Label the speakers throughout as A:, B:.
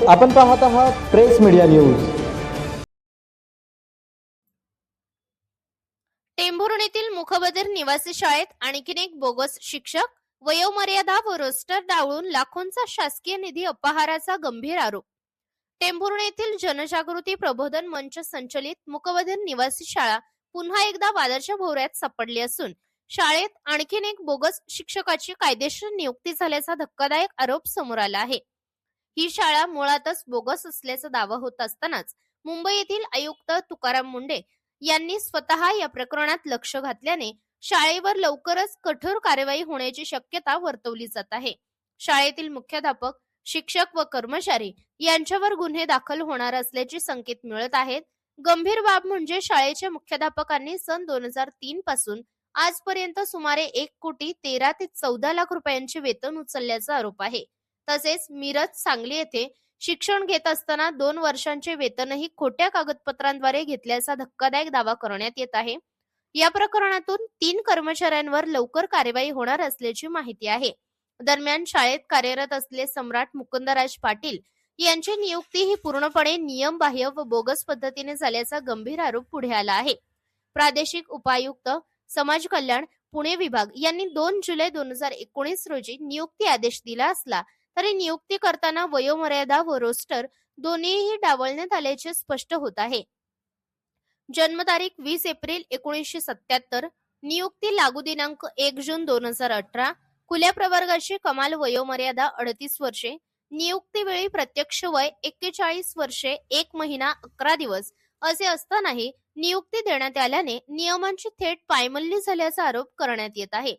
A: आपण पाहत आहात प्रेस मीडिया न्यूज.
B: टेंभुर्णीतील मुखबधीर निवासी शाळेत आणखीन एक बोगस शिक्षक, वयोमर्यादा व रोस्टर डावळून लाखोंचा शासकीय निधी अपहाराचा गंभीर आरोप. टेंभुर्णी येथील जनजागृती प्रबोधन मंच संचलित मुखबधीर निवासी शाळा पुन्हा एकदा वादाच्या भोवऱ्यात सापडली असून शाळेत आणखीन एक बोगस शिक्षकाची कायदेशीर नियुक्ती झाल्याचा धक्कादायक आरोप समोर आला आहे. ही शाळा मुळातच बोगस असल्याचा दावा होत असतानाच मुंबई येथील आयुक्त तुकाराम मुंढे यांनी स्वतः या प्रकरणात लक्ष घातल्याने शाळेवर लवकरच कठोर कारवाई होण्याची शक्यता वर्तवली जात आहे. शाळेतील मुख्याध्यापक, शिक्षक व कर्मचारी यांच्यावर गुन्हे दाखल होणार असल्याचे संकेत मिळत आहेत. गंभीर बाब म्हणजे शाळेच्या मुख्याध्यापकांनी सन 2003 पासून आजपर्यंत सुमारे 1,13 ते 14 लाख रुपयांचे वेतन उचलल्याचा आरोप आहे. तसेच मिरज, सांगली येथे शिक्षण घेत असताना 2 वर्षांचे वेतनही खोट्या कागदपत्रांद्वारे घेतल्याचा धक्कादायक दावा करण्यात येत आहे. या प्रकरणातून 3 कर्मचाऱ्यांवर लवकर कारवाई होणार असल्याची माहिती आहे. दरम्यान शाळेत कार्यरत असलेले सम्राट मुकुंदराज पाटील यांची नियुक्ती ही पूर्णपणे नियमबाह्य व बोगस पद्धतीने झाल्याचा गंभीर आरोप पुढे आला आहे. प्रादेशिक उपायुक्त समाज कल्याण पुणे विभाग यांनी 2 जुलै 2019 रोजी नियुक्ती आदेश दिला असला तरी नियुक्ती करताना वयोमर्यादा व रोस्टर दोन्हीही डावलण्यात आल्याचे स्पष्ट होत आहे. जन्मतारीख 20 एप्रिल 1977, नियुक्ती लागू दिनांक 1 जून 2018, खुल्या प्रवर्गाची कमाल वयोमर्यादा 38 वर्षे, नियुक्तीवेळी प्रत्यक्ष वय 41 वर्षे 1 महिना 11 दिवस असे असतानाही नियुक्ती देण्यात आल्याने नियमांची थेट पायमल्ली झाल्याचा आरोप करण्यात येत आहे.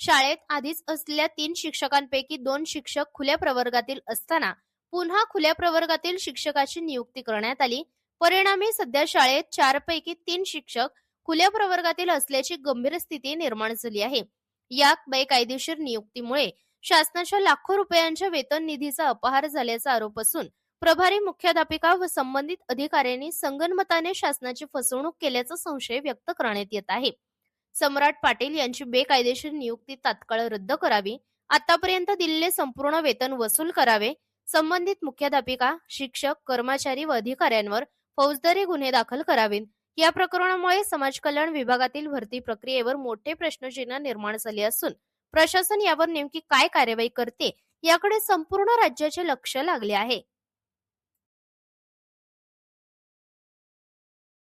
B: शाळेत आधीच असलेल्या 3 शिक्षकांपैकी 2 शिक्षक खुल्या प्रवर्गातील असताना पुन्हा खुल्या प्रवर्गातील शिक्षकाची नियुक्ती करण्यात आली. परिणामी सध्या शाळेत 4 पैकी 3 शिक्षक खुल्या प्रवर्गातील असल्याची गंभीर स्थिती निर्माण झाली आहे. या बेकायदेशीर नियुक्तीमुळे शासनाच्या लाखो रुपयांच्या वेतन निधीचा अपहार झाल्याचा आरोप असून प्रभारी मुख्याध्यापिका व संबंधित अधिकाऱ्यांनी संगनमताने शासनाची फसवणूक केल्याचा संशय व्यक्त करण्यात येत आहे. सम्राट पाटील यांची बेकायदेशीर नियुक्ती तात्काळ रद्द करावी, आतापर्यंत दिलेले संपूर्ण वेतन वसूल करावे, संबंधित मुख्याध्यापिका, शिक्षक, कर्मचारी व अधिकाऱ्यांवर फौजदारी गुन्हे दाखल करावेत. या प्रकरणामुळे समाज कल्याण विभागातील भरती प्रक्रियेवर मोठे प्रश्नचिन्ह निर्माण झाले असून प्रशासन यावर नेमकी काय कार्यवाही करते याकडे संपूर्ण राज्याचे लक्ष लागले आहे.